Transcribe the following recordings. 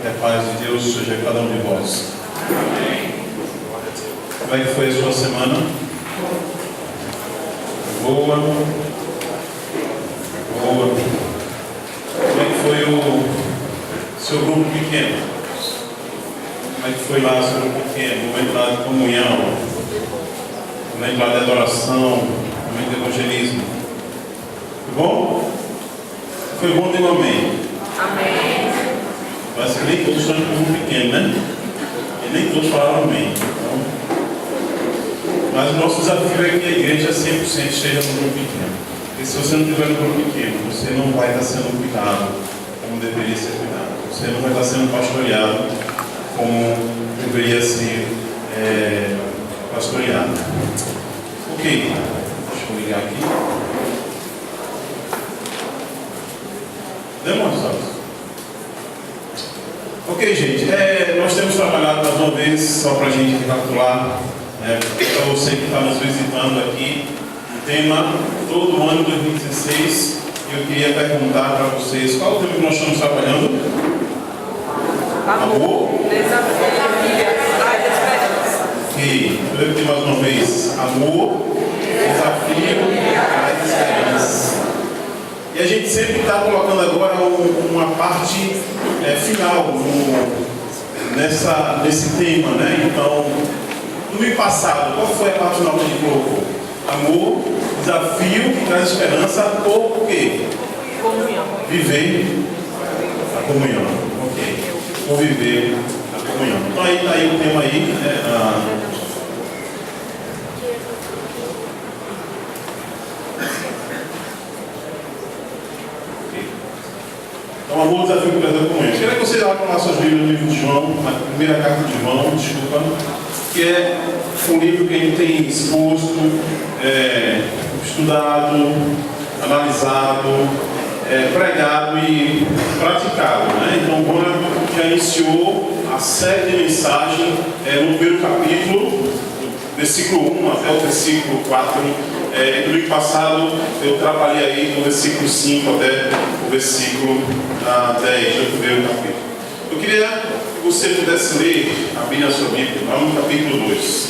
Que a paz de Deus seja cada um de vós. Amém. Como é que foi a sua semana? Boa. Boa. Como é que foi o seu grupo pequeno? Como é que foi lá o seu grupo pequeno? Momento lá de comunhão, momento lá de adoração, momento de evangelismo. Foi bom? Foi bom, digo amém. Amém. Parece que nem todos estão em grupo pequeno, né? E nem todos falaram amém. Então, mas o nosso desafio é que a igreja 100% esteja no grupo pequeno. Porque se você não estiver no grupo pequeno, você não vai estar sendo cuidado como deveria ser cuidado. Você não vai estar sendo pastoreado como deveria ser pastoreado. Ok. Deixa eu ligar aqui. Demonstrados. Ok, gente, nós temos trabalhado mais uma vez, só para a gente recapitular, para você que está nos visitando aqui, o tema todo ano de 2016, eu queria perguntar para vocês, qual é o tema que nós estamos trabalhando? Amor? Desafio, esperança. Ok, eu vou repetir mais uma vez, amor, desafio, traz esperança. E a gente sempre está colocando agora uma parte final nesse tema, né? Então, no mês passado, qual foi a parte final que a gente colocou? Amor, desafio que traz esperança, por quê? Comunhão. Viver a comunhão. Ok. Ou viver a comunhão. Então aí está aí o tema aí, né? Então, amor, desafio que traz a comunhão. Eu queria que vocês abram lá suas Bíblias no livro de João, na primeira carta de João, desculpa, que é um livro que a gente tem exposto, estudado, analisado, pregado e praticado, né? Então, João já iniciou a série de mensagem no primeiro capítulo, versículo 1 até o versículo 4. No domingo passado eu trabalhei aí do versículo 5 até o versículo 10 do primeiro capítulo. Eu queria que você pudesse ler a Bíblia, a sua Bíblia, lá no capítulo 2.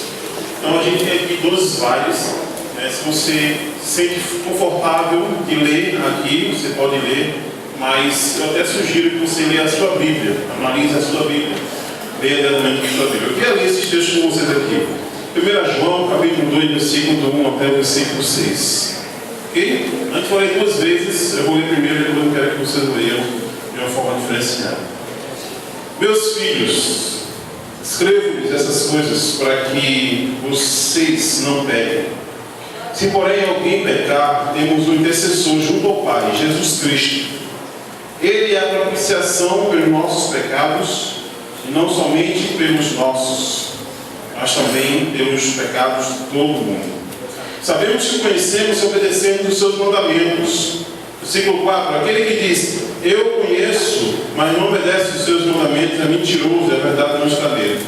Então a gente tem aqui 12 slides. Se você se sente confortável de ler aqui, você pode ler, mas eu até sugiro que você leia a sua Bíblia, analise a sua Bíblia, leia diretamente a sua Bíblia. Eu queria ler esses textos com vocês aqui. 1 João, capítulo 2, versículo do 1 até o versículo 6. Ok? Antes eu falei duas vezes, eu vou ler primeiro e depois eu quero que vocês leiam de uma forma diferenciada. Meus filhos, escrevo-lhes essas coisas para que vocês não pequem. Se porém alguém pecar, temos um intercessor junto ao Pai, Jesus Cristo. Ele é a propiciação pelos nossos pecados, e não somente pelos nossos, mas também pelos pecados de todo mundo. Sabemos que conhecemos e obedecemos os seus mandamentos. Versículo 4, aquele que diz, eu conheço, mas não obedece os seus mandamentos, é mentiroso, é verdade não está nele.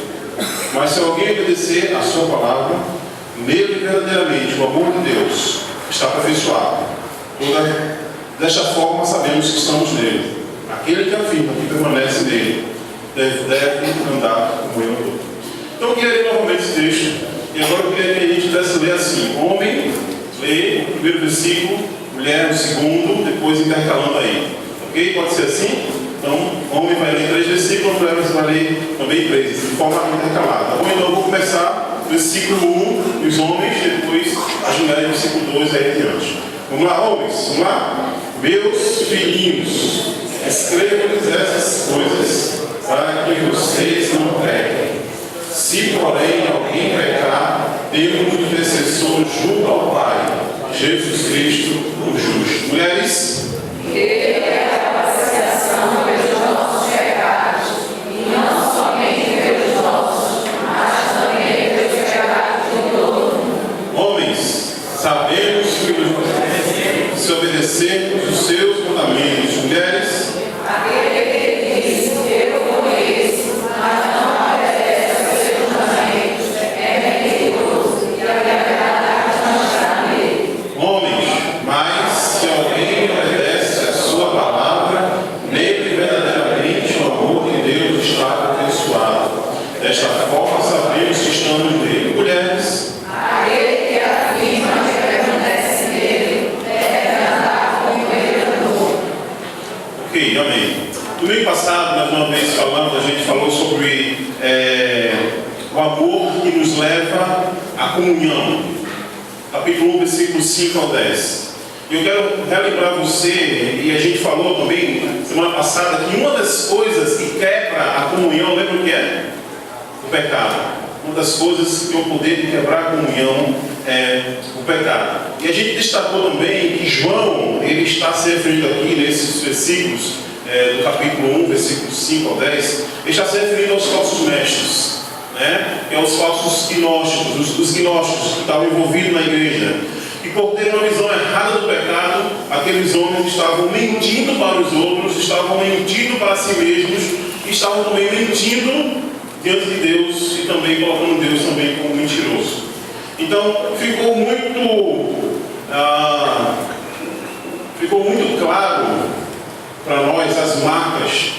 Mas se alguém obedecer a sua palavra, nele verdadeiramente o amor de Deus está aperfeiçoado. Desta forma sabemos que estamos nele. Aquele que afirma que permanece nele deve andar como eu andou. Então eu queria ler novamente esse texto, e agora eu queria que a gente pudesse ler assim: homem, lê o primeiro versículo, mulher o segundo, depois intercalando aí. Ok? Pode ser assim? Então, homem vai ler 3 versículos, mulher vai ler também 3, de forma intercalada. Bom, então eu vou começar versículo 1, os homens, depois as mulheres, versículo 2 aí adiante. Vamos lá, homens, vamos lá? Meus filhinhos, escrevo-lhes essas coisas, para que vocês não pequem. Se, porém, alguém pecar, temos um intercessor junto ao Pai, Jesus Cristo, o justo. Mulheres? Ele é a propiciação pelos nossos pecados, e não somente pelos nossos, mas também pelos pecados de todo mundo. Homens, sabemos que se obedecermos os seus mandamentos. Mulheres? Aquele que diz, passado, mais uma vez falando, a gente falou sobre o amor que nos leva à comunhão. Capítulo 1, versículos 5 ao 10. E eu quero relembrar você, e a gente falou também semana passada, que uma das coisas que quebra a comunhão, lembra o que é? O pecado. Uma das coisas que tem o poder de quebrar a comunhão é o pecado. E a gente destacou também que João, ele está se referindo aqui nesses versículos, do capítulo 1, versículos 5 ao 10, ele está se referindo aos falsos mestres, né? E aos falsos gnósticos, os gnósticos que estavam envolvidos na igreja. E por ter uma visão errada do pecado, aqueles homens estavam mentindo para os outros, estavam mentindo para si mesmos, e estavam também mentindo diante de Deus e também colocando Deus também como mentiroso. Então ficou muito claro para nós as marcas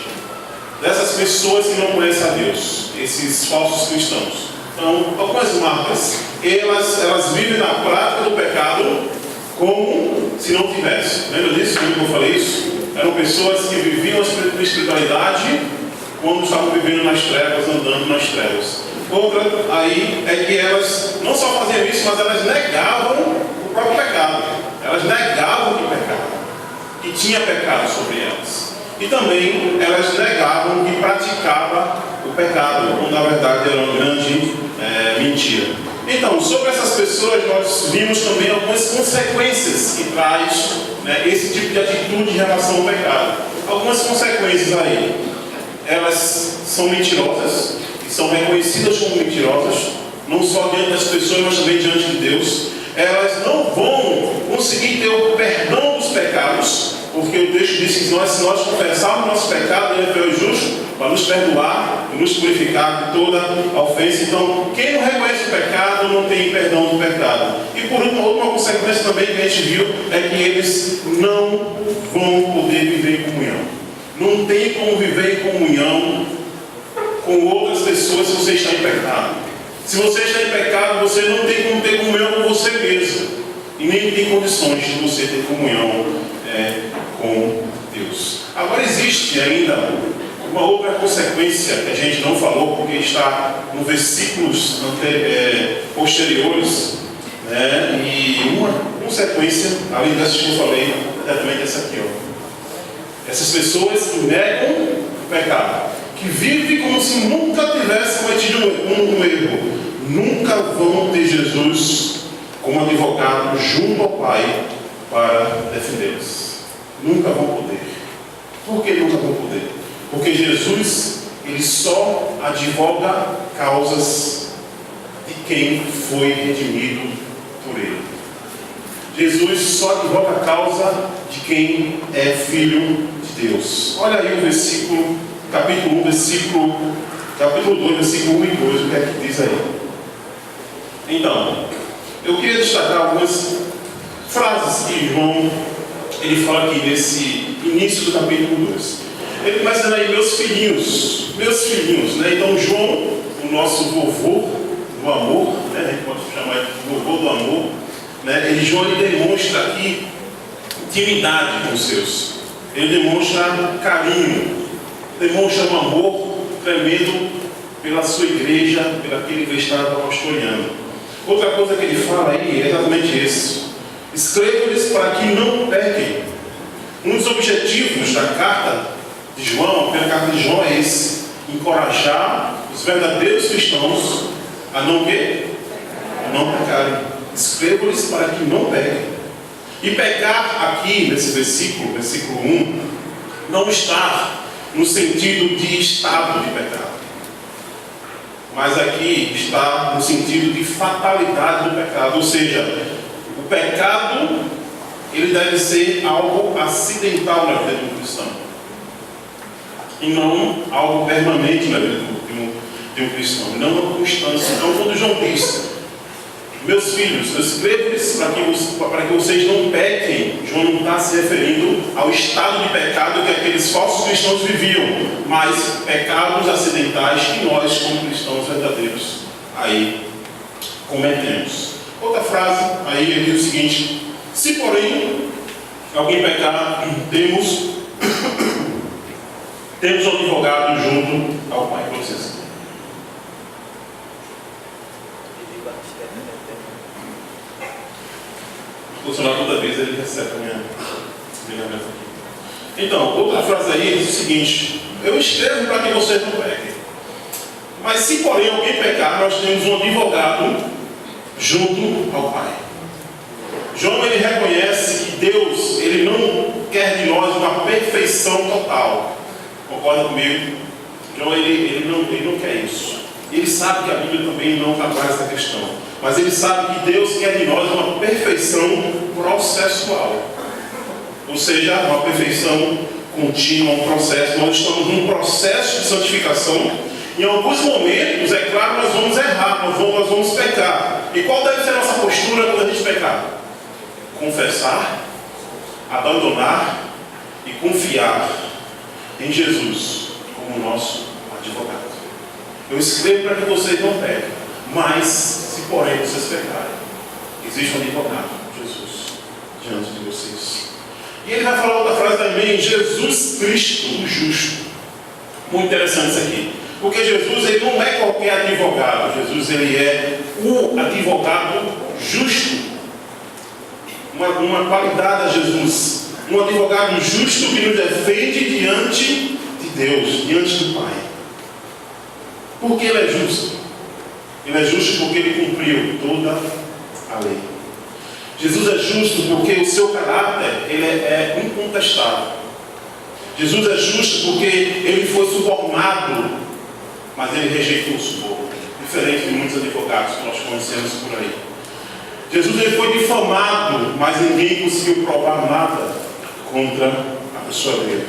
dessas pessoas que não conhecem a Deus, esses falsos cristãos. Então, algumas marcas, elas vivem na prática do pecado como se não tivessem. Lembra disso? Lembra que eu falei isso? Eram pessoas que viviam a espiritualidade quando estavam vivendo nas trevas, andando nas trevas. Outra aí é que elas não só faziam isso, mas elas negavam o próprio pecado. Elas negavam que pecavam, que tinha pecado sobre elas. E também elas negavam que praticava o pecado, quando na verdade era uma grande mentira. Então, sobre essas pessoas, nós vimos também algumas consequências que traz, né, esse tipo de atitude em relação ao pecado. Algumas consequências aí. Elas são mentirosas, e são reconhecidas como mentirosas, não só diante das pessoas, mas também diante de Deus. Elas não vão conseguir ter o perdão dos pecados, porque o texto diz que se nós confessarmos nosso pecado, Ele é fiel e justo para nos perdoar e nos purificar de toda a ofensa. Então, quem não reconhece o pecado não tem perdão do pecado. E por último, outra consequência também que a gente viu é que eles não vão poder viver em comunhão. Não tem como viver em comunhão com outras pessoas se você está em pecado. Se você está em pecado, você não tem como ter comunhão com você mesmo. E nem tem condições de você ter comunhão com Deus. Agora existe ainda uma outra consequência que a gente não falou, porque está nos versículos posteriores, né? E uma consequência, além dessas que eu falei, é também essa aqui, ó. Essas pessoas que negam o pecado, que vivem como se nunca tivessem cometido um erro, nunca vão ter Jesus como advogado junto ao Pai para defendê-los. Nunca vão poder. Por que nunca vão poder? Porque Jesus, Ele só advoga causas de quem foi redimido por Ele. Jesus só advoga a causa de quem é filho de Deus. Olha aí o versículo, capítulo 1, capítulo 2, versículo 1 e 2, o que é que diz aí? Então, eu queria destacar algumas frases que João, ele fala aqui nesse início do capítulo 2. Ele começa dizendo aí, meus filhinhos, né? Então João, o nosso vovô do amor, né? A gente pode chamar de vovô do amor, né? João ele demonstra aqui intimidade com os seus. Ele demonstra carinho, demonstra um amor tremendo pela sua igreja, pelaquele que ele estava pastoreando. Outra coisa que ele fala aí é exatamente isso. Escrevo-lhes para que não pequem. Um dos objetivos da carta de João, a primeira carta de João é esse: encorajar os verdadeiros cristãos a não pecarem. Escrevo-lhes para que não pequem. E pecar aqui nesse versículo 1, não está no sentido de estado de pecado, mas aqui está no sentido de fatalidade do pecado, ou seja, o pecado ele deve ser algo acidental na vida de um cristão e não algo permanente na vida de um cristão, não uma constância. Então, quando João diz, meus filhos, eu escrevo-lhes para que vocês não pequem, João não está se referindo ao estado de pecado que aqueles falsos cristãos viviam, mas pecados acidentais que nós, como cristãos verdadeiros, aí cometemos. Outra frase, aí ele diz o seguinte: se porém alguém pecar, temos Temos um advogado junto ao Pai. Com licença. Funcionar toda vez, ele recebe a minha ligamento aqui. Então, outra frase aí diz o seguinte: eu escrevo para que vocês não pequem. Mas se porém alguém pecar, nós temos um advogado junto ao Pai. João, ele reconhece que Deus, ele não quer de nós uma perfeição total. Concorda comigo? João, ele não quer isso. Ele sabe que a Bíblia também não trabalha essa questão. Mas ele sabe que Deus quer de nós uma perfeição processual. Ou seja, uma perfeição contínua, um processo. Nós estamos num processo de santificação. Em alguns momentos, é claro, nós vamos errar, nós vamos pecar. E qual deve ser a nossa postura quando a gente pecar? Confessar, abandonar e confiar em Jesus como nosso advogado. Eu escrevo para que vocês não pequem, mas se porém vocês pecarem, existe um advogado, Jesus, diante de vocês. E ele vai falar outra frase também: Jesus Cristo, o justo. Muito interessante isso aqui, porque Jesus, ele não é qualquer advogado. Jesus, ele é o advogado justo. Uma qualidade a Jesus, um advogado justo que nos defende diante de Deus, diante do Pai. Por que ele é justo? Ele é justo porque ele cumpriu toda a lei. Jesus é justo porque o seu caráter, ele é incontestável. Jesus é justo porque ele foi subornado, mas ele rejeitou o suborno, diferente de muitos advogados que nós conhecemos por aí. Jesus, ele foi difamado, mas ninguém conseguiu provar nada contra a pessoa dele.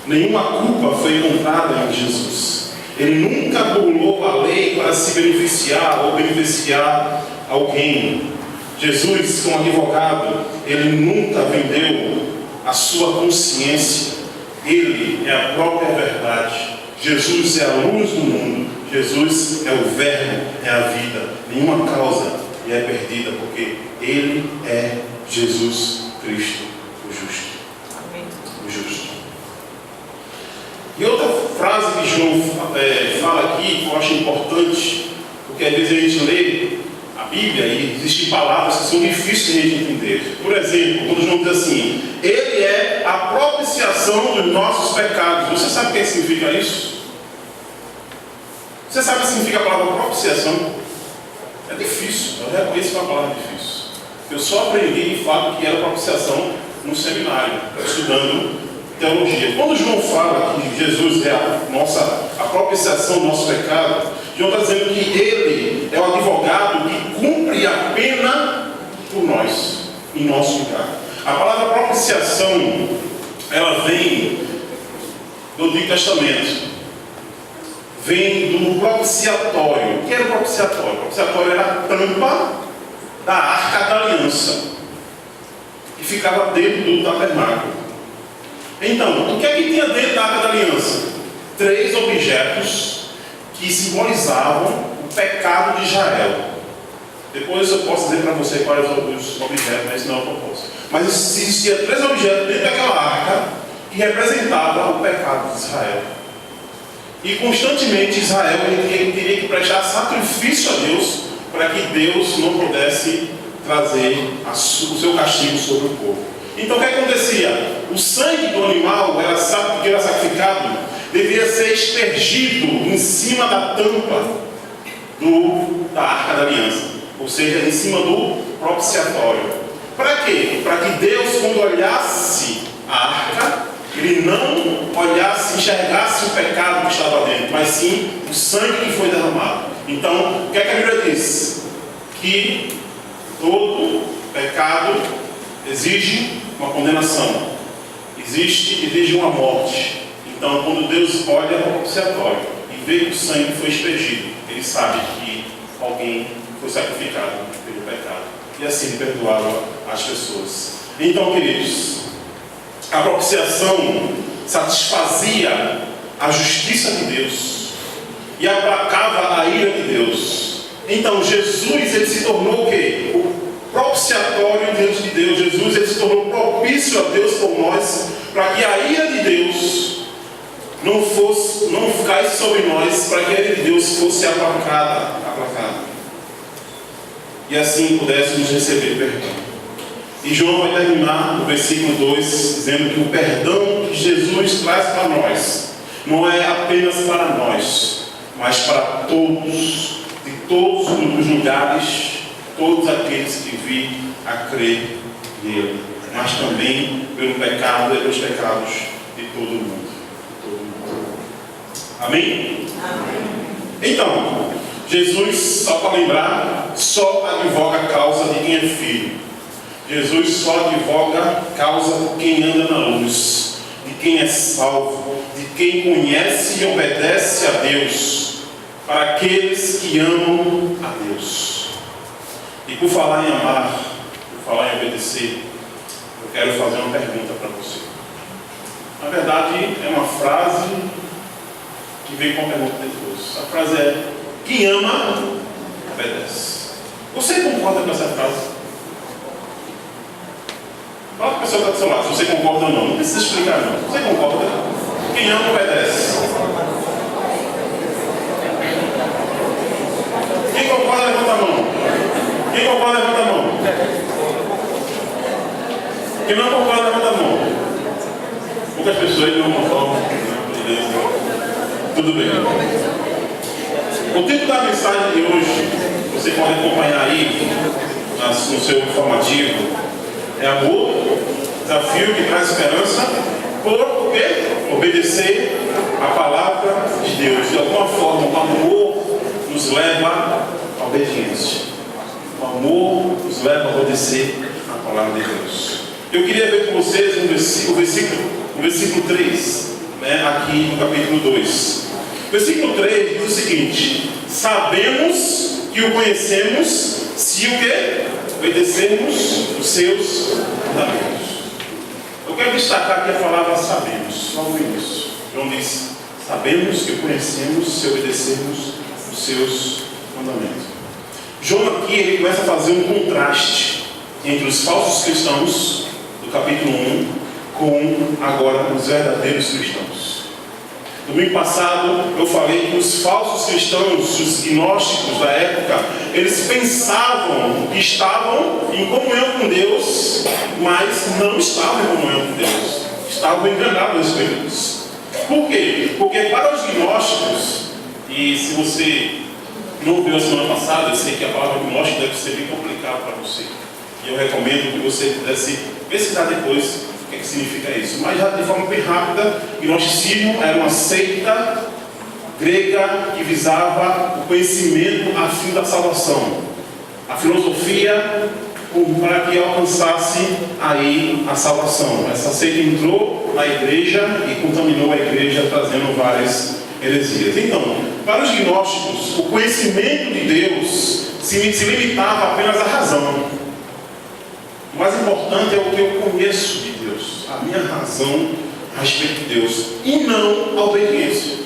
Nenhuma culpa foi encontrada em Jesus. Ele nunca burlou a lei para se beneficiar ou beneficiar alguém. Jesus, como advogado, ele nunca vendeu a sua consciência. Ele é a própria verdade. Jesus é a luz do mundo. Jesus é o verbo, é a vida. Nenhuma causa é perdida, porque ele é Jesus Cristo, o justo. Amém. O justo. E outra frase que João fala aqui, que eu acho importante, porque às vezes a gente lê a Bíblia e existem palavras que são difíceis de a gente entender. Por exemplo, quando João diz assim: ele é a propiciação dos nossos pecados. Você sabe o que significa isso? Você sabe o que significa a palavra propiciação? É difícil, eu reconheço que é uma palavra difícil. Eu só aprendi de fato que era propiciação no seminário, estudando teologia. Quando João fala que Jesus é a propiciação do nosso pecado, João está dizendo que ele é o advogado que cumpre a pena por nós, em nosso lugar. A palavra propiciação, ela vem do Antigo Testamento. Vem do propiciatório. O que era o propiciatório? O propiciatório era a tampa da Arca da Aliança, que ficava dentro do tabernáculo. Então, o que é que tinha dentro da Arca da Aliança? 3 objetos que simbolizavam o pecado de Israel. Depois eu posso dizer para você quais os objetos, mas não é o propósito. Mas existia 3 objetos dentro daquela arca que representavam o pecado de Israel. E constantemente Israel ele teria que prestar sacrifício a Deus para que Deus não pudesse trazer o seu castigo sobre o povo. Então o que acontecia? O sangue do animal que era sacrificado devia ser aspergido em cima da tampa da Arca da Aliança, ou seja, em cima do propiciatório. Para quê? Para que Deus, quando olhasse a arca, ele não olhasse, enxergasse o pecado que estava dentro, mas sim o sangue que foi derramado. Então, o que é que a Bíblia diz? Que todo pecado exige uma condenação, exige uma morte. Então, quando Deus olha para o propiciatório e vê que o sangue foi aspergido, ele sabe que alguém foi sacrificado pelo pecado, e assim perdoava as pessoas. Então, queridos, a propiciação satisfazia a justiça de Deus e aplacava a ira de Deus. Então Jesus, ele se tornou o quê? O propiciatório diante de Deus. Jesus, ele se tornou propício a Deus por nós, para que a ira de Deus não caísse sobre nós, para que a ira de Deus fosse aplacada, e assim pudéssemos receber perdão. E João vai terminar no versículo 2, dizendo que o perdão que Jesus traz para nós, não é apenas para nós, mas para todos, de todos os lugares, todos aqueles que vir a crer nele, mas também pelo pecado e pelos pecados de todo mundo. Amém? Amém. Então, Jesus, só para lembrar, só advoga a causa de quem é filho. Jesus só advoga a causa de quem anda na luz, de quem é salvo, de quem conhece e obedece a Deus, para aqueles que amam a Deus. E por falar em amar, por falar em obedecer, eu quero fazer uma pergunta para você. Na verdade, é uma frase que vem com a pergunta depois. A frase é: quem ama, obedece. Você concorda com essa frase? Fala para a pessoa que está do seu lado, se você concorda ou não. Não precisa explicar, não. Você concorda? Quem ama, obedece. Quem concorda, levanta a mão. Quem concorda, levanta a mão. Quem não concorda, levanta a mão. Poucas pessoas não concordam. Tudo bem. O título da mensagem de hoje, você pode acompanhar aí no seu informativo, é amor, desafio que traz esperança, por quê? Obedecer a palavra de Deus. De alguma forma, o amor nos leva à obediência. O amor nos leva a obedecer a palavra de Deus. Eu queria ver com vocês o versículo 3, aqui no capítulo 2. Versículo 3 diz o seguinte: sabemos que o conhecemos se o quê? Obedecermos os seus mandamentos. Eu quero destacar aqui a palavra sabemos, logo no início. João diz: sabemos que o conhecemos se obedecermos os seus mandamentos. João aqui ele começa a fazer um contraste entre os falsos cristãos do capítulo 1 com agora os verdadeiros cristãos. Domingo passado eu falei que os falsos cristãos, os gnósticos da época, eles pensavam que estavam em comunhão com Deus, mas não estavam em comunhão com Deus. Estavam enganados a respeito disso. Por quê? Porque para os gnósticos, e se você não ouviu a semana passada, eu sei que a palavra gnóstico deve ser bem complicada para você. E eu recomendo que você pudesse pesquisar depois o que significa isso. Mas já de forma bem rápida, o gnosticismo era uma seita grega que visava o conhecimento a fim da salvação. A filosofia para que alcançasse aí a salvação. Essa seita entrou na igreja e contaminou a igreja, trazendo várias heresias. Então, para os gnósticos, o conhecimento de Deus se limitava apenas à razão. O mais importante é o que eu conheço de Deus, a minha razão a respeito de Deus, e não a obediência.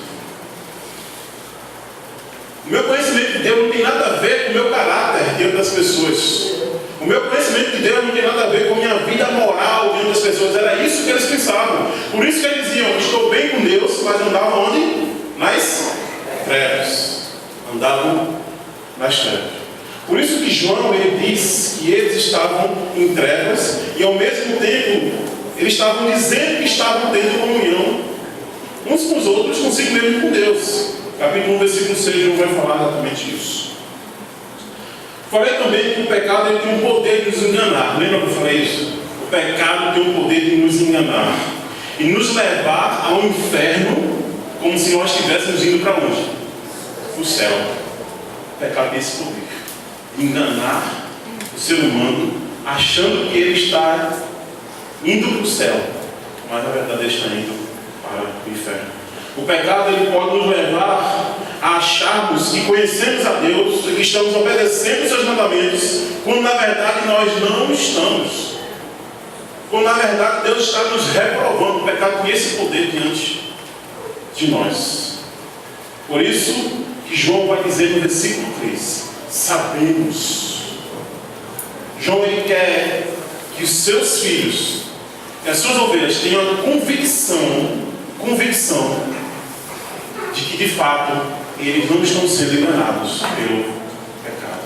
O meu conhecimento de Deus não tem nada a ver com o meu caráter diante das pessoas. O meu conhecimento de Deus não tem nada a ver com a minha vida moral diante das pessoas. Era isso que eles pensavam. Por isso que eles diziam: estou bem com Deus, mas andavam onde? Nas trevas. Andavam nas trevas. Por isso que João ele diz que eles estavam em trevas e ao mesmo tempo eles estavam dizendo que estavam tendo comunhão uns com os outros, consigo mesmo com Deus. Capítulo 1, versículo 6, João vai falar exatamente isso. Falei também que o pecado ele tem o poder de nos enganar. Lembra que eu falei isso? O pecado tem o poder de nos enganar e nos levar ao inferno, como se nós estivéssemos indo para onde? Para o céu. O pecado tem esse poder. Enganar o ser humano, achando que ele está indo para o céu, mas na verdade ele está indo para o inferno. O pecado ele pode nos levar a acharmos que conhecemos a Deus e que estamos obedecendo os seus mandamentos, quando na verdade nós não estamos. Quando na verdade Deus está nos reprovando. O pecado tem esse poder diante de nós. Por isso que João vai dizer no versículo 3: sabemos. João ele quer que os seus filhos, que as suas ovelhas tenham a convicção de que, de fato, eles não estão sendo enganados pelo pecado.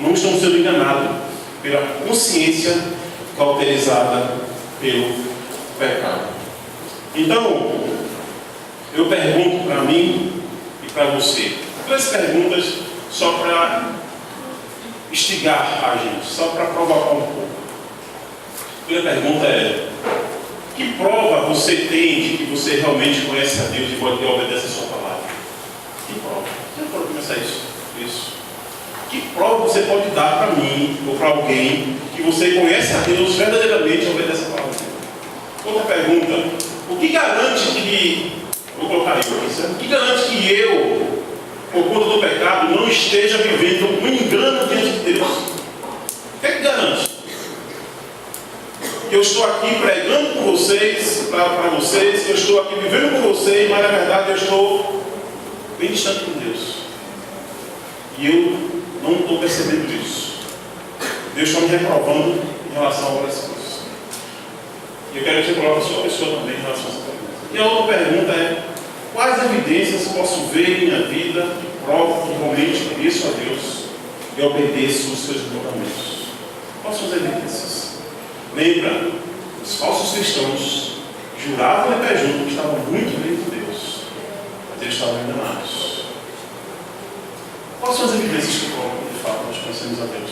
Não estão sendo enganados pela consciência cauterizada pelo pecado. Então, eu pergunto para mim e para você, 3 perguntas só para instigar a gente, só para provocar um pouco. A primeira pergunta é: que prova você tem de que você realmente conhece a Deus e obedece a sua palavra? Que prova? Que prova começar isso? Que prova você pode dar para mim ou para alguém que você conhece a Deus verdadeiramente e obedece a palavra dele? Outra pergunta: o que garante que, vou colocar isso aqui, certo? O que garante que eu, por conta do pecado, não esteja vivendo um engano diante de Deus? O que é que garante? Que eu estou aqui pregando com vocês, para vocês, que eu estou aqui vivendo com vocês, mas na verdade eu estou bem distante com Deus. E eu não estou percebendo isso. Deus está me reprovando em relação a várias coisas. E eu quero que você coloque a sua pessoa também em relação a essa pergunta. E a outra pergunta é: quais evidências posso ver em minha vida que provam que realmente conheço a Deus e obedeço os seus mandamentos? Quais são as evidências? Lembra, os falsos cristãos juravam de pé junto que estavam muito bem com Deus, mas eles estavam enganados. Quais são as evidências que provam que de fato nós conhecemos a Deus?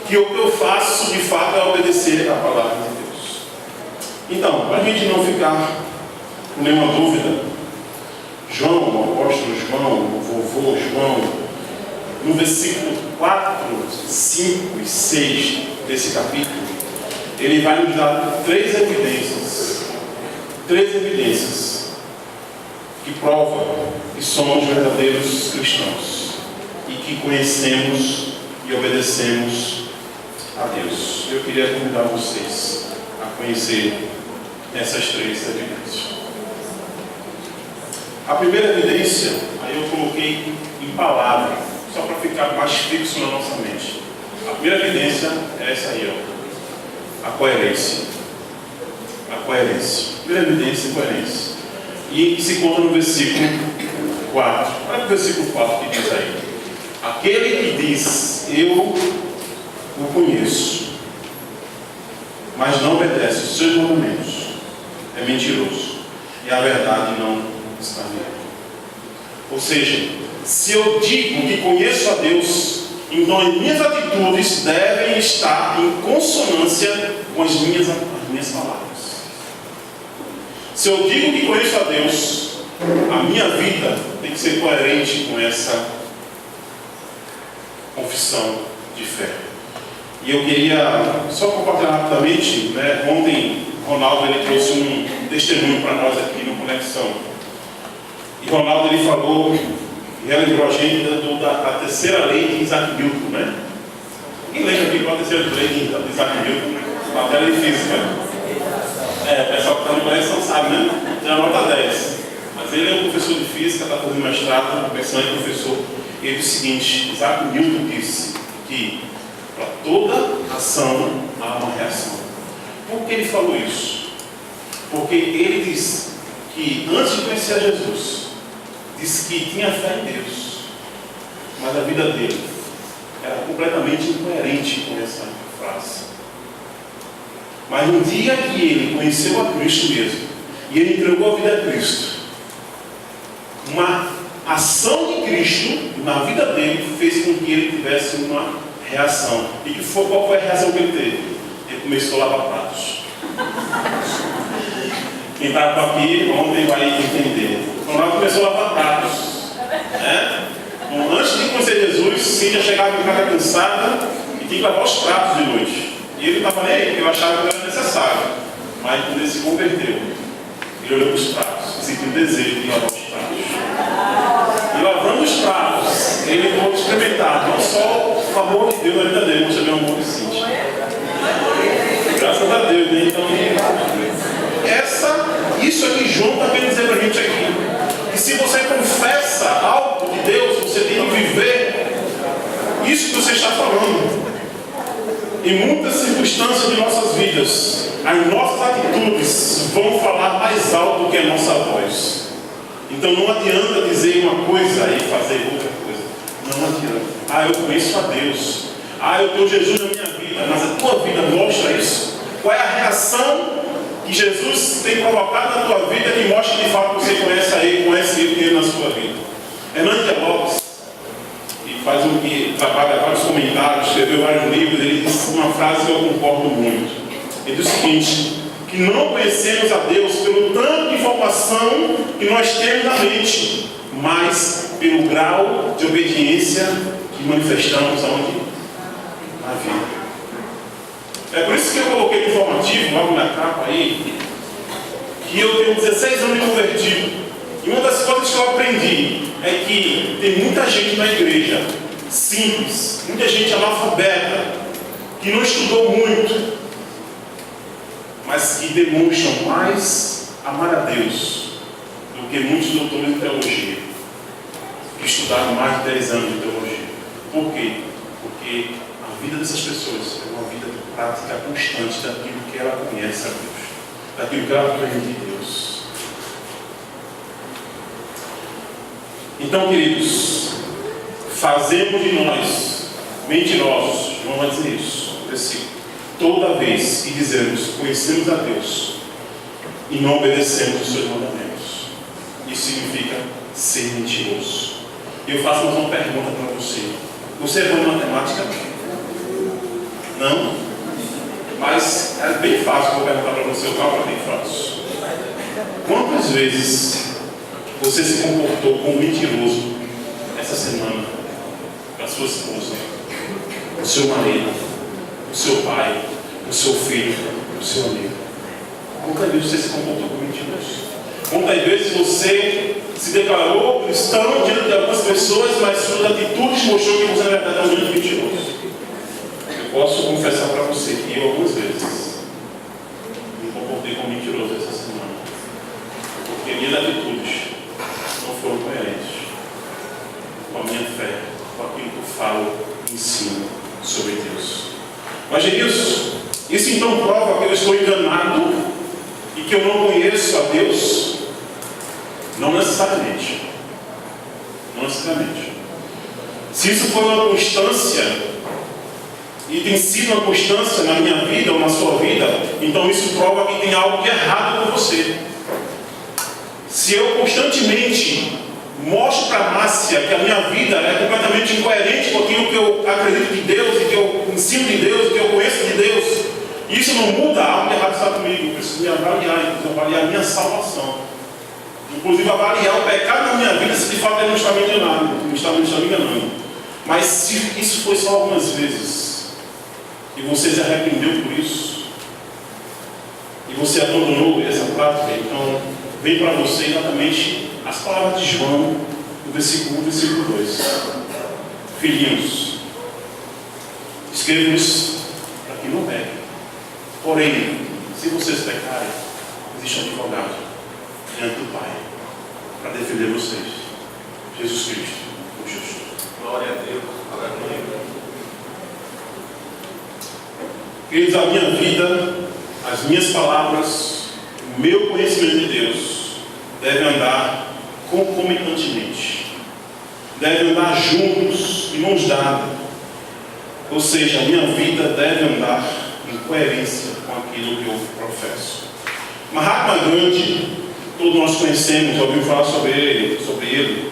Que o que eu faço de fato é obedecer a palavra de Deus. Então, para a gente não ficar com nenhuma dúvida, João, o apóstolo João, o vovô João, no versículo 4, 5 e 6 desse capítulo, ele vai nos dar 3 evidências que provam que somos verdadeiros cristãos e que conhecemos e obedecemos a Deus. Eu queria convidar vocês a conhecer essas 3 evidências. A primeira evidência, aí eu coloquei em palavra, só para ficar mais fixo na nossa mente. A primeira evidência é essa aí, ó. A coerência. A coerência. Primeira evidência, coerência. E se conta no versículo 4. Olha o versículo 4 que diz aí: aquele que diz, eu o conheço, mas não obedece os seus mandamentos, é mentiroso, e a verdade não está nele. Ou seja, se eu digo que conheço a Deus, então as minhas atitudes devem estar em consonância com as minhas palavras. Se eu digo que conheço a Deus, a minha vida tem que ser coerente com essa confissão de fé. E eu queria só compartilhar rapidamente, ontem Ronaldo ele trouxe um testemunho para nós aqui no Conexão. E Ronaldo ele falou, relembrou a gente da terceira lei de Isaac Newton, Quem lembra aqui qual a terceira lei de Isaac Newton? Matéria de física. O pessoal que está no Conexão sabe, Tem a nota 10. Mas ele é um professor de física, está fazendo mestrado, pensando em professor. Ele disse o seguinte: Isaac Newton disse que para toda ação há uma reação. Por que ele falou isso? Porque ele disse que antes de conhecer a Jesus, disse que tinha fé em Deus, mas a vida dele era completamente incoerente com essa frase. Mas no dia que ele conheceu a Cristo mesmo, e ele entregou a vida a Cristo, uma ação de Cristo na vida dele fez com que ele tivesse uma reação. E qual foi a reação que ele teve? Ele começou a lavar pratos. Quem estava aqui ontem vai entender. Então lá começou a lavar pratos. Então, antes de conhecer Jesus, Cíntia chegava em casa cansada e tinha que lavar os pratos de noite. E ele não estava nem aí, eu achava que não era necessário. Mas quando ele se converteu, ele olhou para os pratos e sentiu o desejo de lavar os pratos. E lavando os pratos, ele pôde experimentar não só o amor de Deus na vida dele, mas também o amor de Cíntia. Graças a Deus, Então, isso aqui João está querendo dizer para a gente aqui. Que se você confessa algo de Deus, você tem que viver isso que você está falando. Em muitas circunstâncias de nossas vidas, as nossas atitudes vão falar mais alto do que a nossa voz. Então não adianta dizer uma coisa e fazer outra coisa. Não adianta. Eu conheço a Deus. Eu tenho Jesus na minha vida. Mas a tua vida mostra isso? Qual é a reação que Jesus tem provocado na tua vida que mostra que de fato você conhece ele na sua vida? Hernandes Lopes, que trabalha vários comentários, escreveu vários livros, ele disse uma frase que eu concordo muito. Ele diz o seguinte: que não conhecemos a Deus pelo tanto de informação que nós temos na mente, mas pelo grau de obediência que manifestamos aonde? Na vida. É por isso que eu coloquei no informativo, logo na capa aí, que eu tenho 16 anos de convertido. E uma das coisas que eu aprendi é que tem muita gente na igreja, simples, muita gente analfabeta, que não estudou muito, mas que demonstram mais amar a Deus do que muitos doutores de teologia, que estudaram mais de 10 anos de teologia. Por quê? Porque a vida dessas pessoas é uma vida de prática constante daquilo que ela conhece a Deus, daquilo que ela aprende de Deus. Então, queridos, fazemos de nós mentirosos, João vai dizer isso, versículo. Toda vez que dizemos conhecemos a Deus e não obedecemos os seus mandamentos, isso significa ser mentiroso. E eu faço mais uma pergunta para você. Você é bom em matemática? Não? Mas é bem fácil, vou perguntar para você, o cálculo é bem fácil. Quantas vezes você se comportou como mentiroso essa semana para a sua esposa, o seu marido, o seu pai, o seu filho, o seu amigo? Quantas vezes você se comportou como mentiroso? Quantas vezes você se declarou cristão diante de algumas pessoas, mas suas atitudes mostrou que você na verdade é um grande mentiroso? Eu posso confessar para você que eu algumas vezes me comportei como mentiroso essa semana, porque minhas atitudes não foram coerentes com a minha fé, com aquilo que eu falo e ensino sobre Deus. Mas isso então prova que eu estou enganado e que eu não conheço a Deus? Não necessariamente. Não necessariamente. Se isso for uma constância, e tem sido uma constância na minha vida ou na sua vida, então isso prova que tem algo de errado com você. Se eu constantemente mostro para a Márcia que a minha vida é completamente incoerente com aquilo que eu acredito de Deus, e que eu ensino de Deus, e que eu conheço de Deus, isso não muda, algo de errado está comigo. Eu preciso me avaliar, avaliar a minha salvação, inclusive avaliar o pecado na minha vida, se de fato ele não está me enganando, não está me enganando. Mas se isso foi só algumas vezes e você se arrependeu por isso e você abandonou essa prática, então vem para você exatamente as palavras de João, no versículo 1 e versículo 2. Filhinhos, escrevo-lhes para que não pequem. Porém, se vocês pecarem, existe um advogado diante do Pai para defender vocês: Jesus Cristo, o justo. Glória a Deus. Aleluia. Queridos, a minha vida, as minhas palavras, o meu conhecimento de Deus deve andar concomitantemente, deve andar juntos, em mãos dadas. Ou seja, a minha vida deve andar em coerência com aquilo que eu professo. Mahatma Gandhi, todos nós conhecemos, já ouvimos falar sobre ele.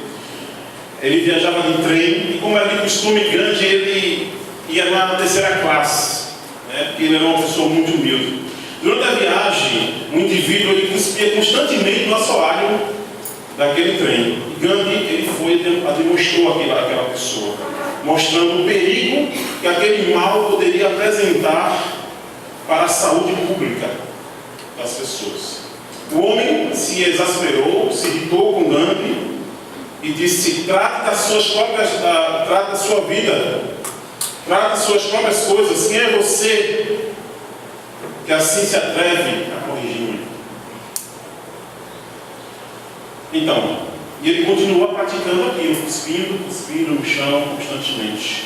Ele viajava de trem e, como era de costume, Gandhi ele ia na terceira classe, né, porque ele era uma pessoa muito humilde. Durante a viagem, o indivíduo ele cuspia constantemente no assoalho daquele trem. E Gandhi ele foi e demonstrou aquela pessoa, mostrando o perigo que aquele mal poderia apresentar para a saúde pública das pessoas. O homem se exasperou, se irritou com Gandhi e disse: trate da sua vida, trate das suas próprias coisas. Quem é você que assim se atreve a corrigir? Então, e ele continua praticando aquilo, cuspindo no chão constantemente.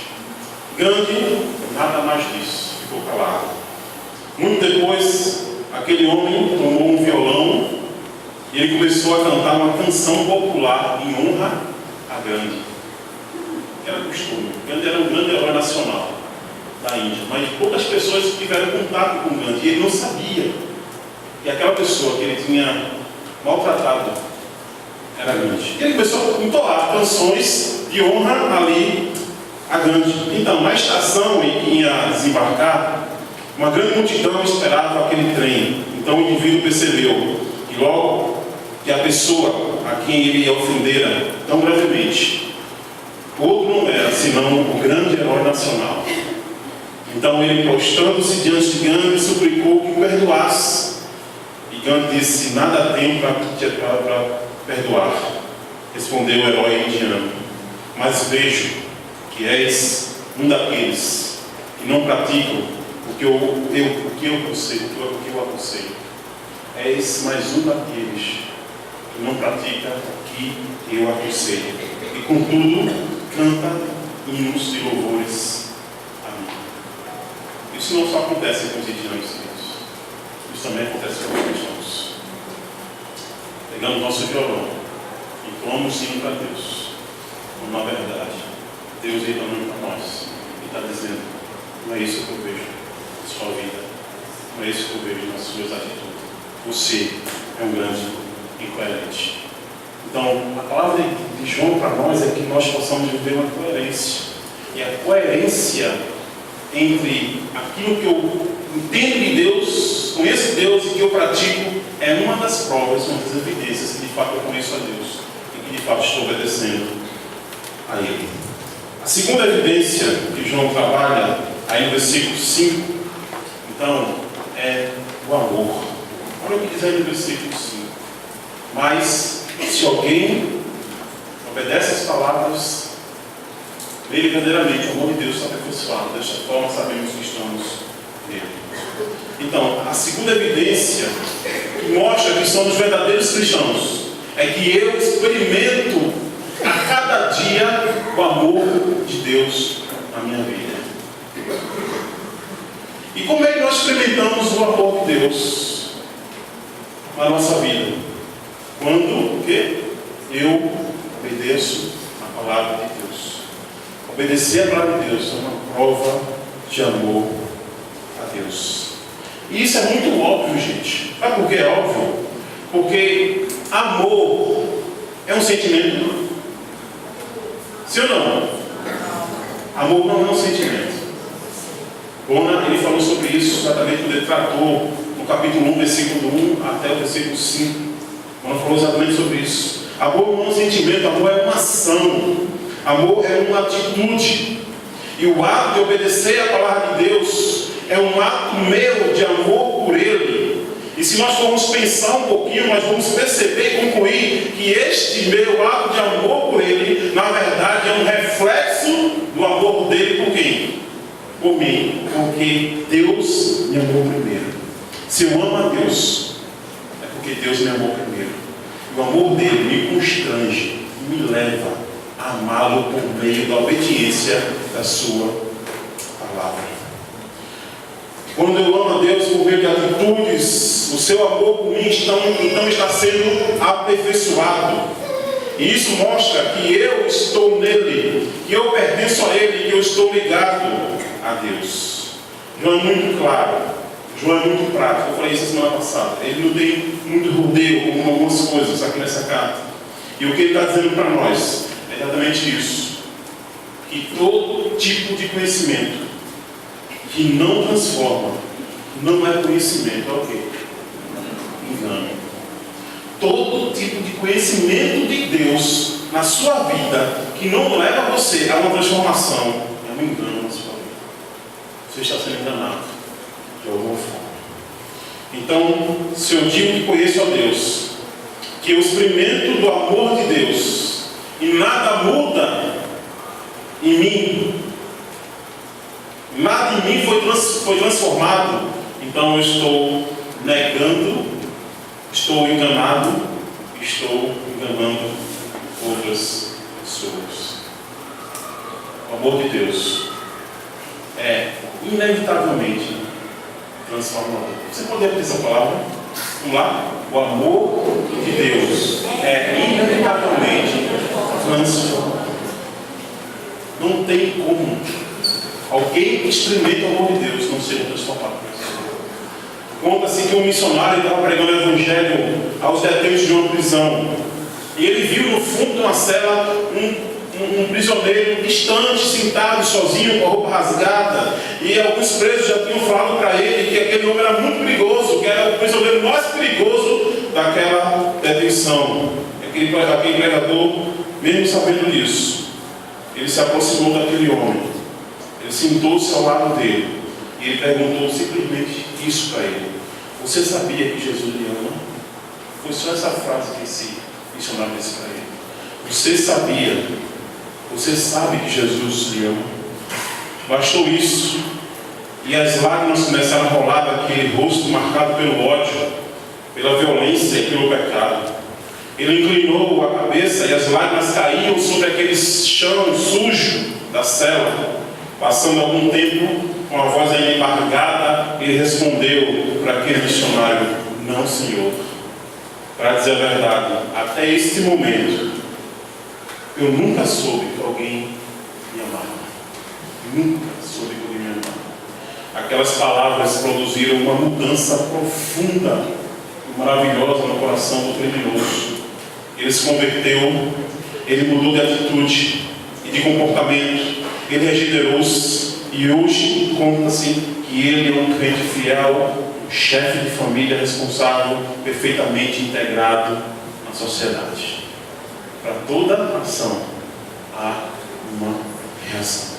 Gandhi nada mais disse, ficou calado. Muito depois, aquele homem tomou um violão E ele começou a cantar uma canção popular em honra a Gandhi. Era costume. Gandhi era um grande herói nacional da Índia, mas poucas pessoas tiveram contato com Gandhi. E ele não sabia que aquela pessoa que ele tinha maltratado era Gandhi. E ele começou a entoar canções de honra ali a Gandhi. Então, na estação em que ia desembarcar, uma grande multidão esperava aquele trem. Então o indivíduo percebeu que logo que a pessoa a quem ele ia ofender tão brevemente, outro não era senão o grande herói nacional. Então ele, prostrando-se diante de Gandhi, suplicou que o perdoasse. E Gandhi disse: nada tenho para perdoar. Respondeu o herói indiano: mas vejo que és um daqueles que não praticam o que eu aconselho. És mais um daqueles que não pratica o que eu aconselho. E contudo, canta hinos de louvores a mim. Isso não só acontece com os indianos, isso também acontece com os cristãos. Pegamos nosso violão e entoamos hino para Deus. Quando, na verdade, Deus está olhando para nós e está dizendo: não é isso que eu vejo na sua vida, não é isso que eu vejo nas suas atitudes. Você é um grande incoerente. Então, a palavra de João para nós é que nós possamos viver uma coerência. E a coerência entre aquilo que eu entendo de Deus, conheço Deus e que eu pratico, é uma das provas, uma das evidências que de fato eu conheço a Deus e que de fato estou obedecendo a Ele. A segunda evidência que João trabalha, aí no versículo 5, então, é o amor. Olha o que diz aí no versículo 5. Mas, se alguém obedece às palavras, verdadeiramente o amor de Deus está aperfeiçoado. Desta forma sabemos que estamos nele. Então, a segunda evidência que mostra que somos verdadeiros cristãos é que eu experimento a cada dia o amor de Deus na minha vida. E como é que nós experimentamos o amor de Deus na nossa vida? Quando eu obedeço a palavra de Deus. Obedecer a palavra de Deus é uma prova de amor a Deus. E isso é muito óbvio, gente. Sabe por que é óbvio? Porque amor é um sentimento. Sim ou não? Amor não é um sentimento. Bona, ele falou sobre isso exatamente quando ele tratou no capítulo 1, versículo 1 até o versículo 5. Bona falou exatamente sobre isso. Amor não é um sentimento, amor é uma ação. Amor é uma atitude. E o ato de obedecer a palavra de Deus é um ato meu de amor por Ele. E se nós formos pensar um pouquinho, nós vamos perceber e concluir que este meu ato de amor por Ele, na verdade, é um reflexo do amor dele por quem? Por mim. Porque Deus me amou primeiro. Se eu amo a Deus, é porque Deus me amou primeiro. E o amor dele me constrange, me leva a amá-lo por meio da obediência da sua palavra. Quando eu amo a Deus por meio de atitudes, o seu amor por mim então está sendo aperfeiçoado. E isso mostra que eu estou nele, que eu pertenço a Ele, que eu estou ligado a Deus. João é muito claro, João é muito prático. Eu falei isso semana passada. Ele não tem muito rodeio com algumas coisas aqui nessa carta. E o que ele está dizendo para nós é exatamente isso: que todo tipo de conhecimento que não transforma não é conhecimento, é o quê? Engano. Todo tipo de conhecimento de Deus na sua vida que não leva você a uma transformação é um engano na sua vida. Você está sendo enganado de alguma forma. Então, se eu digo que conheço a Deus, que eu experimento do amor de Deus e nada muda em mim, nada em mim foi transformado, então eu estou negando, estou enganado, estou enganando outras pessoas. O amor de Deus é inevitavelmente transformador. Você pode repetir essa palavra? Vamos lá? O amor de Deus é inevitavelmente transformador. Não tem como alguém que experimenta o amor de Deus não ser transformado por isso. Conta-se que um missionário estava pregando o evangelho aos detentos de uma prisão. E ele viu no fundo de uma cela um prisioneiro distante, sentado sozinho, com a roupa rasgada. E alguns presos já tinham falado para ele que aquele homem era muito perigoso, que era o prisioneiro mais perigoso daquela detenção. Aquele pregador, mesmo sabendo disso, ele se aproximou daquele homem. Ele sentou-se ao lado dele. E ele perguntou simplesmente isso para ele: você sabia que Jesus lhe ama? Foi só essa frase que esse missionário disse para ele. Você sabia? Você sabe que Jesus lhe ama? Bastou isso, e as lágrimas começaram a rolar daquele rosto marcado pelo ódio, pela violência e pelo pecado. Ele inclinou a cabeça e as lágrimas caíam sobre aquele chão sujo da cela. Passando algum tempo, com a voz ainda embargada, ele respondeu para aquele missionário: não, Senhor. Para dizer a verdade, até este momento, eu nunca soube que alguém me amava. Nunca soube que alguém me amava. Aquelas palavras produziram uma mudança profunda e maravilhosa no coração do criminoso. Ele se converteu, ele mudou de atitude e de comportamento, ele regenerou-se e hoje conta-se que ele é um crente fiel, um chefe de família responsável, perfeitamente integrado na sociedade. Para toda ação há uma reação.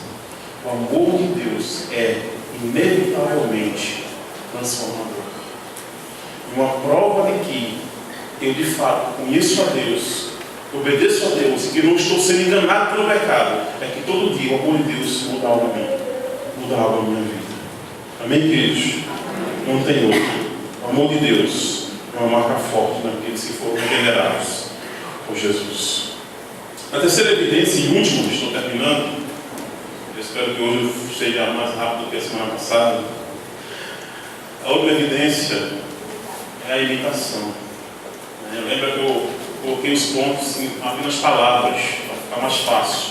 O amor de Deus é inevitavelmente transformador. E uma prova de que eu de fato conheço a Deus, obedeço a Deus e que não estou sendo enganado pelo pecado, é que todo dia o amor de Deus muda algo em mim, muda algo na minha vida. Amém, queridos? Não tem outro. O amor de Deus é uma marca forte naqueles que foram regenerados por Jesus. A terceira evidência e última, estou terminando, eu espero que hoje eu seja mais rápido do que a semana passada. A outra evidência é a imitação. Lembra que eu coloquei os pontos em apenas palavras, para ficar mais fácil.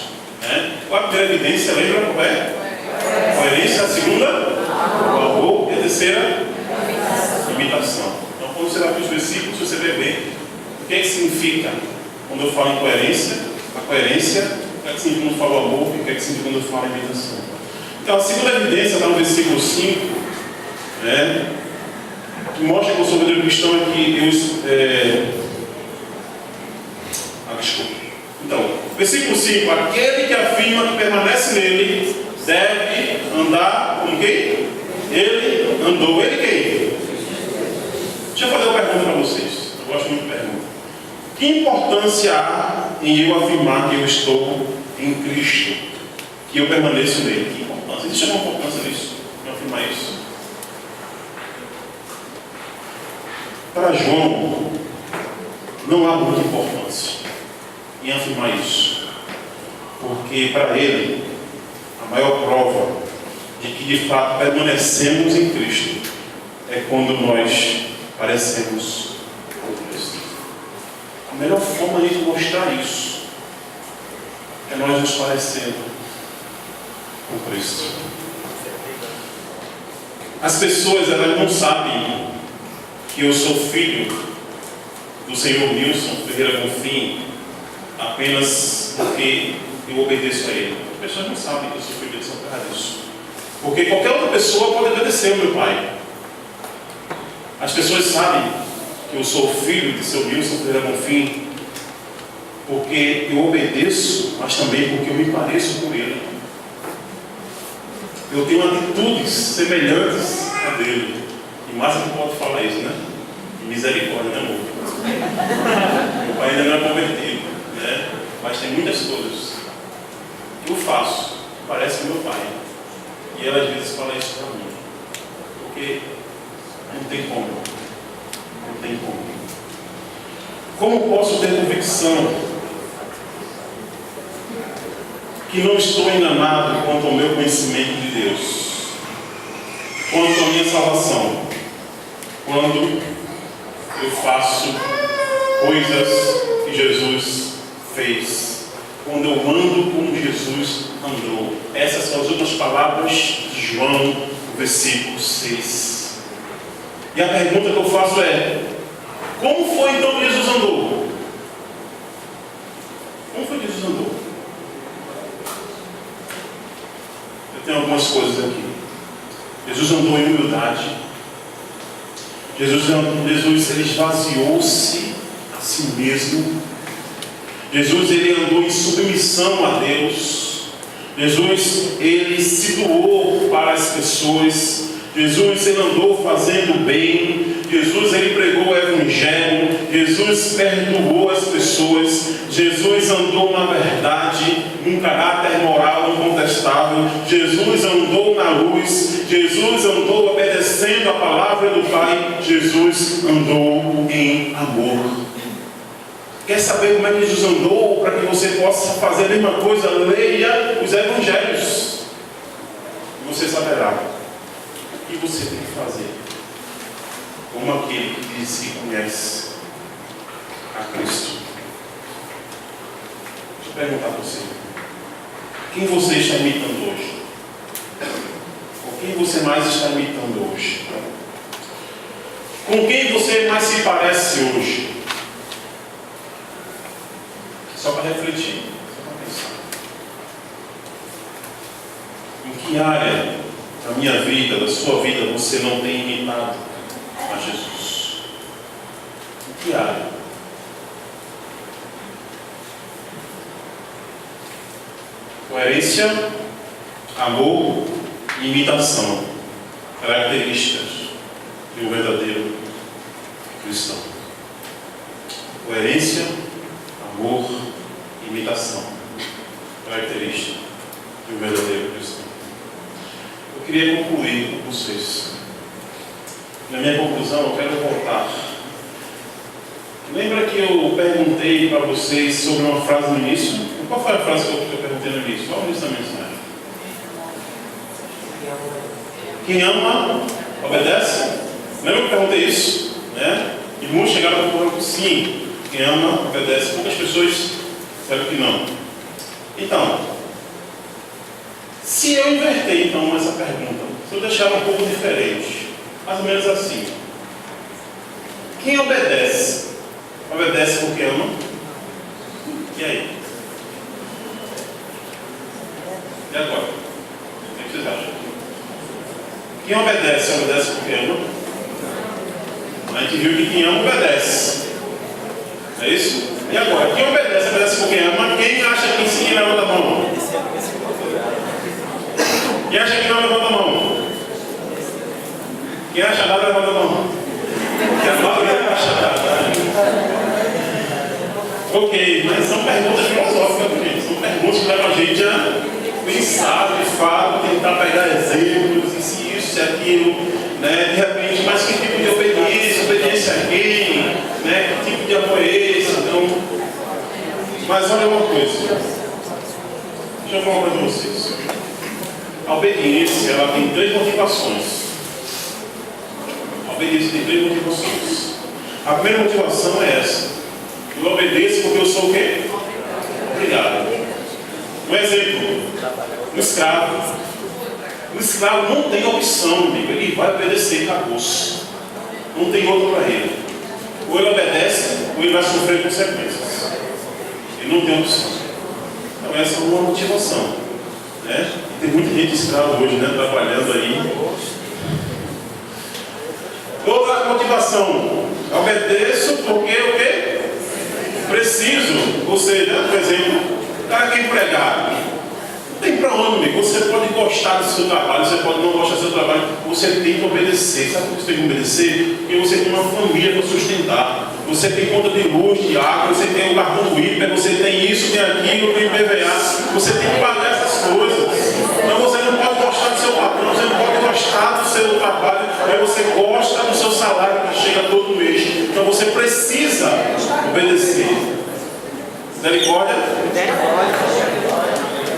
Qual a primeira evidência? Lembra qual é? Coerência. A segunda? O amor. E a terceira? Imitação. Então, quando você vai para os versículos, você vê bem o que é que significa quando eu falo em coerência, a coerência, o que é que significa quando eu falo amor e o que é que significa quando eu falo em imitação. Então, a segunda evidência está no versículo 5, que mostra que eu sou verdadeiro cristão é que desculpa. Então, versículo 5: aquele que afirma que permanece nele deve andar com quem? Ele andou. Ele quem? Deixa eu fazer uma pergunta para vocês. Eu gosto muito de pergunta. Que importância há em eu afirmar que eu estou em Cristo? Que eu permaneço nele? Que importância? Existe alguma importância nisso? Em afirmar isso? Para João, não há muita importância em afirmar isso, porque para ele a maior prova de que de fato permanecemos em Cristo é quando nós parecemos com Cristo. A melhor forma de mostrar isso é nós nos parecendo com Cristo. As pessoas, elas não sabem que eu sou filho do Senhor Nilson Ferreira Bonfim apenas porque eu obedeço a ele. As pessoas não sabem que eu sou filho dele, são por causa disso. Porque qualquer outra pessoa pode obedecer ao meu pai. As pessoas sabem que eu sou filho de seu Nilson Ferreira Bonfim porque eu obedeço, mas também porque eu me pareço com ele. Eu tenho atitudes semelhantes a dele. E mais que pode falar isso, né? Misericórdia, né, amor? Meu pai ainda não é convertido, né? Mas tem muitas coisas que eu faço que parece com meu pai. E ela às vezes fala isso para mim. Porque não tem como. Não tem como. Como posso ter convicção que não estou enganado quanto ao meu conhecimento de Deus, quanto à minha salvação, quando eu faço coisas que Jesus fez. Quando eu ando como Jesus andou. Essas são as últimas palavras de João, no versículo 6. E a pergunta que eu faço é: como foi então que Jesus andou? Como foi que Jesus andou? Eu tenho algumas coisas aqui. Jesus andou em humildade. Jesus ele esvaziou-se a si mesmo. Jesus ele andou em submissão a Deus. Jesus ele se doou para as pessoas. Jesus ele andou fazendo bem. Jesus ele pregou o evangelho. Jesus perdoou as pessoas. Jesus andou na verdade, num caráter moral incontestável. Jesus andou na luz. Jesus andou obedecendo a palavra do Pai. Jesus andou em amor. Quer saber como é que Jesus andou? Para que você possa fazer a mesma coisa, leia os evangelhos. E você saberá o que você tem que fazer. Como aquele que diz que conhece a Cristo. Deixa eu perguntar a você. Quem você está imitando hoje? Ou quem você mais está imitando hoje? Com quem você mais se parece hoje? Só para refletir, só para pensar. Em que área da minha vida, da sua vida, você não tem imitado a Jesus? Em que área? Coerência, amor e imitação. Características de um verdadeiro cristão. Coerência, amor e imitação. Característica de um verdadeiro cristão. Eu queria concluir com vocês. Na minha conclusão, eu quero voltar. Lembra que eu perguntei para vocês sobre uma frase no início? Qual foi a frase que eu perguntei no início? Qual é o início da mensagem? Quem ama, obedece? Lembra que eu perguntei isso? Né? E muitos chegaram falando sim. Quem ama, obedece. Poucas pessoas disseram que não. Então, se eu inverter então essa pergunta, se eu deixar um pouco diferente, mais ou menos assim: quem obedece, obedece porque ama? E aí? E agora? O que vocês acham? Quem obedece, obedece porque ama? A gente viu que quem ama, obedece. É isso? E agora? Quem obedece, obedece porque ama? Quem acha que sim, levanta a mão? Quem acha que não, levanta a mão? Quem acha nada, levanta a mão. Quem acha acha nada. Ok, mas são perguntas filosóficas, gente. São perguntas que levam a gente a pensar, de fato, tentar pegar exemplos, e se isso, se aquilo, né? De repente, mas que tipo de obediência? Obediência a quem? Né? Que tipo de amor é esse? Então, mas olha uma coisa. Deixa eu falar para vocês. A obediência, ela tem três motivações. A obediência tem três motivações. A primeira motivação é essa. Eu obedeço porque eu sou o quê? Obrigado. Um exemplo. Um escravo. O escravo não tem opção, amigo. Ele vai obedecer, acabou-se. Não tem outro para ele. Ou ele obedece, ou ele vai sofrer consequências. Ele não tem opção. Então essa é uma motivação, né? Tem muita gente escrava hoje, né? Trabalhando aí. Outra motivação. Obedeço porque o quê? Preciso. Ou seja, por exemplo, o cara quer empregar. Não tem para onde, amigo. Você pode gostar do seu trabalho, você pode não gostar do seu trabalho, você tem que obedecer. Sabe por que você tem que obedecer? Porque você tem uma família para sustentar. Você tem conta de luz, de água, você tem o cartão do IPA, você tem isso, tem aquilo, tem IPVA. Você tem que pagar essas coisas. Então você não pode gostar do seu patrão, você não pode gostar do seu trabalho, mas você gosta do seu salário que chega todo mês. Então você precisa obedecer. Misericórdia?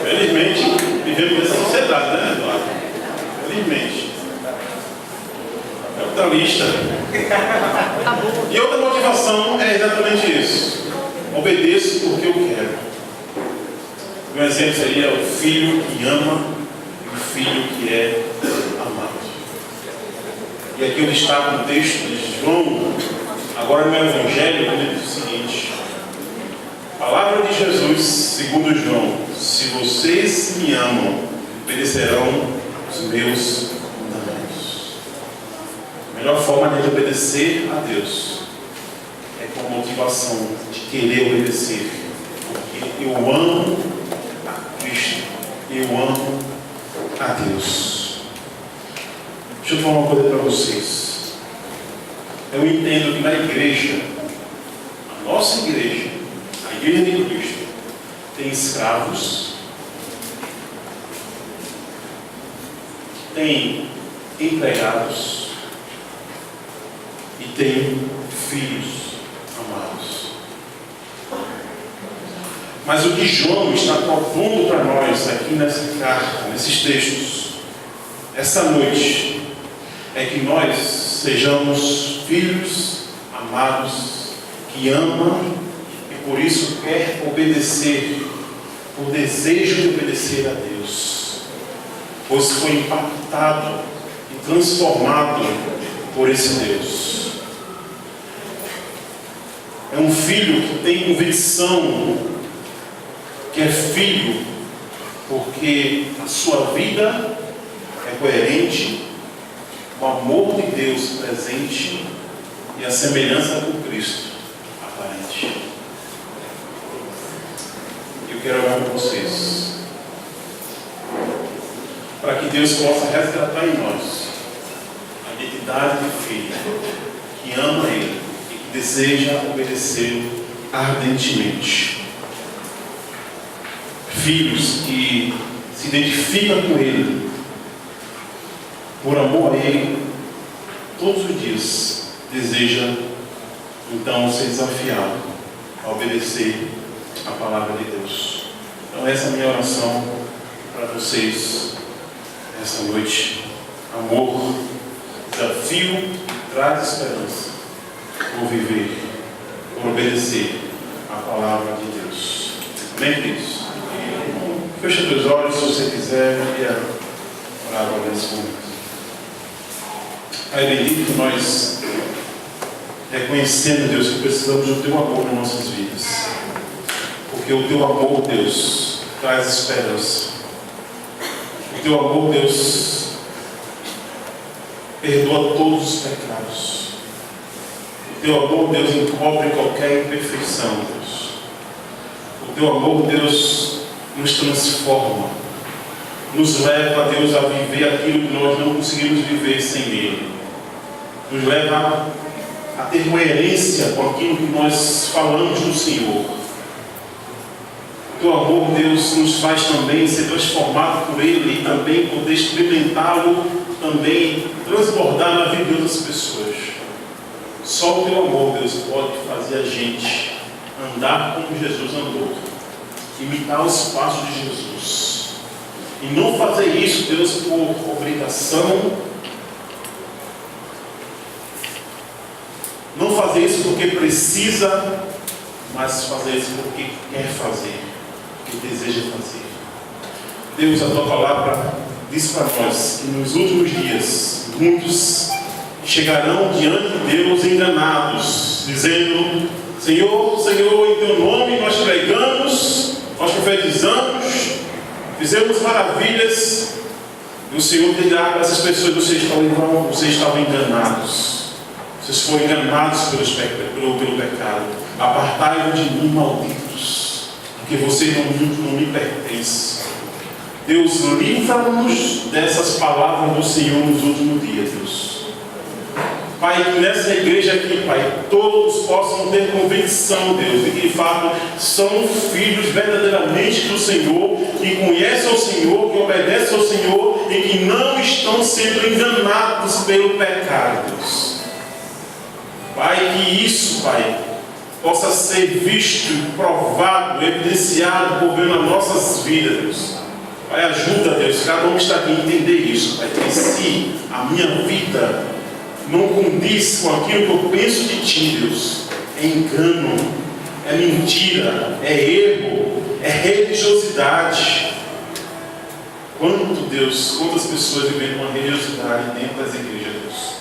Felizmente, vivemos nessa sociedade, né, Eduardo? Felizmente. Capitalista. E outra motivação é exatamente isso. Obedeço porque eu quero. Um exemplo seria o filho que ama e o filho que é amado. E aqui eu destaco no texto de João, agora no Evangelho, ele diz o seguinte: palavra de Jesus, segundo João: se vocês me amam, obedecerão os meus mandamentos. A melhor forma de obedecer a Deus é com a motivação de querer obedecer, porque eu amo a Cristo, eu amo a Deus. Deixa eu falar uma coisa para vocês. Eu entendo que na igreja, a nossa igreja, a igreja de Cristo, tem escravos, tem empregados e tem filhos amados. Mas o que João está propondo para nós aqui nessa carta, nesses textos, essa noite, é que nós sejamos filhos amados, que amam e por isso quer obedecer, por desejo de obedecer a Deus, pois foi impactado e transformado por esse Deus. É um filho que tem convicção que é filho, porque a sua vida é coerente, o amor de Deus presente e a semelhança com Cristo aparente. Eu quero orar com vocês, para que Deus possa resgatar em nós a identidade de filho que ama Ele e que deseja obedecê-lo ardentemente. Filhos que se identificam com Ele, por amor a Ele, todos os dias deseja então ser desafiado a obedecer a palavra de Deus. Então essa é a minha oração para vocês essa noite. Amor, desafio e traz esperança por viver, por obedecer a palavra de Deus. Amém, queridos? Fecha teus olhos se você quiser. Eu queria orar agora nesse momento. Pai bendito, que nós reconhecendo, Deus, que precisamos do Teu amor nas nossas vidas. Porque o Teu amor, Deus, traz esperança. O Teu amor, Deus, perdoa todos os pecados. O Teu amor, Deus, encobre qualquer imperfeição, Deus. O Teu amor, Deus, nos transforma. Nos leva, Deus, a viver aquilo que nós não conseguimos viver sem Ele. Nos leva a ter coerência com aquilo que nós falamos do Senhor. O Teu amor, Deus, nos faz também ser transformado por Ele e também poder experimentá-lo, também transbordar na vida de outras pessoas. Só o Teu amor, Deus, pode fazer a gente andar como Jesus andou, imitar os passos de Jesus. E não fazer isso, Deus, por obrigação. Não fazer isso porque precisa, mas fazer isso porque quer fazer, porque deseja fazer. Deus, a Tua palavra diz para nós que nos últimos dias muitos chegarão diante de Deus enganados, dizendo: Senhor, Senhor, em Teu nome nós pregamos, nós profetizamos, fizemos maravilhas. E o Senhor dirá para essas pessoas: vocês estavam enganados. Vocês foram enganados pelo pecado. Apartai-vos de mim, malditos, porque vocês não me pertencem. Deus, livra-nos dessas palavras do Senhor nos últimos dias, Deus. Pai, que nessa igreja aqui, Pai, todos possam ter convicção, Deus, de que de fato são filhos verdadeiramente do Senhor, que conhecem o Senhor, que obedecem ao Senhor e que não estão sendo enganados pelo pecado, Deus. Pai, que isso, Pai, possa ser visto, provado, evidenciado por Deus nas nossas vidas, Deus. Pai, ajuda, Deus, cada um que está aqui a entender isso, Pai, que se a minha vida não condiz com aquilo que eu penso de ti, Deus, é engano, é mentira, é erro, é religiosidade. Quantas pessoas vivem uma religiosidade dentro das igrejas, Deus?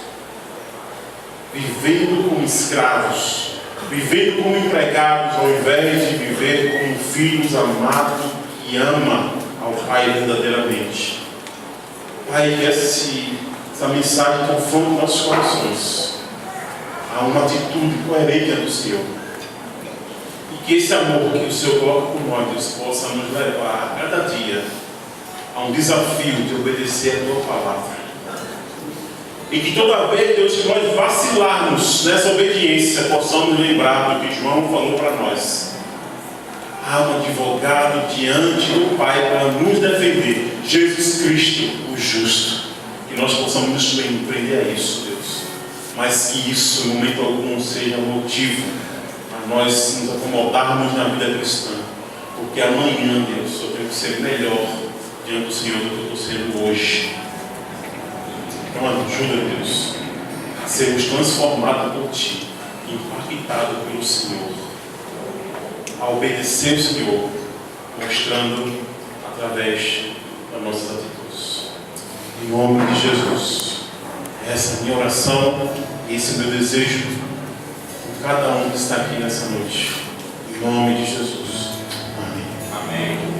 Vivendo como escravos, vivendo como empregados, ao invés de viver como filhos amados que ama ao Pai verdadeiramente. Pai, que essa mensagem confronte nossos corações a uma atitude coerente do Senhor. E que esse amor que o Senhor coloca por nós, Deus, possa nos levar a cada dia a um desafio de obedecer a Tua palavra. E que toda vez, Deus, que nós vacilarmos nessa obediência, possamos lembrar do que João falou para nós. Há um advogado diante do Pai para nos defender, Jesus Cristo, o justo. Que nós possamos nos prender a isso, Deus. Mas que isso, em momento algum, seja motivo a nós nos acomodarmos na vida cristã. Porque amanhã, Deus, eu tenho que ser melhor diante do Senhor do que eu estou sendo hoje. Então ajuda, Deus, a sermos transformados por Ti, impactados pelo Senhor, a obedecer o Senhor, mostrando através das nossas atitudes. Em nome de Jesus, essa é a minha oração e esse é o meu desejo por cada um que está aqui nessa noite. Em nome de Jesus. Amém. Amém.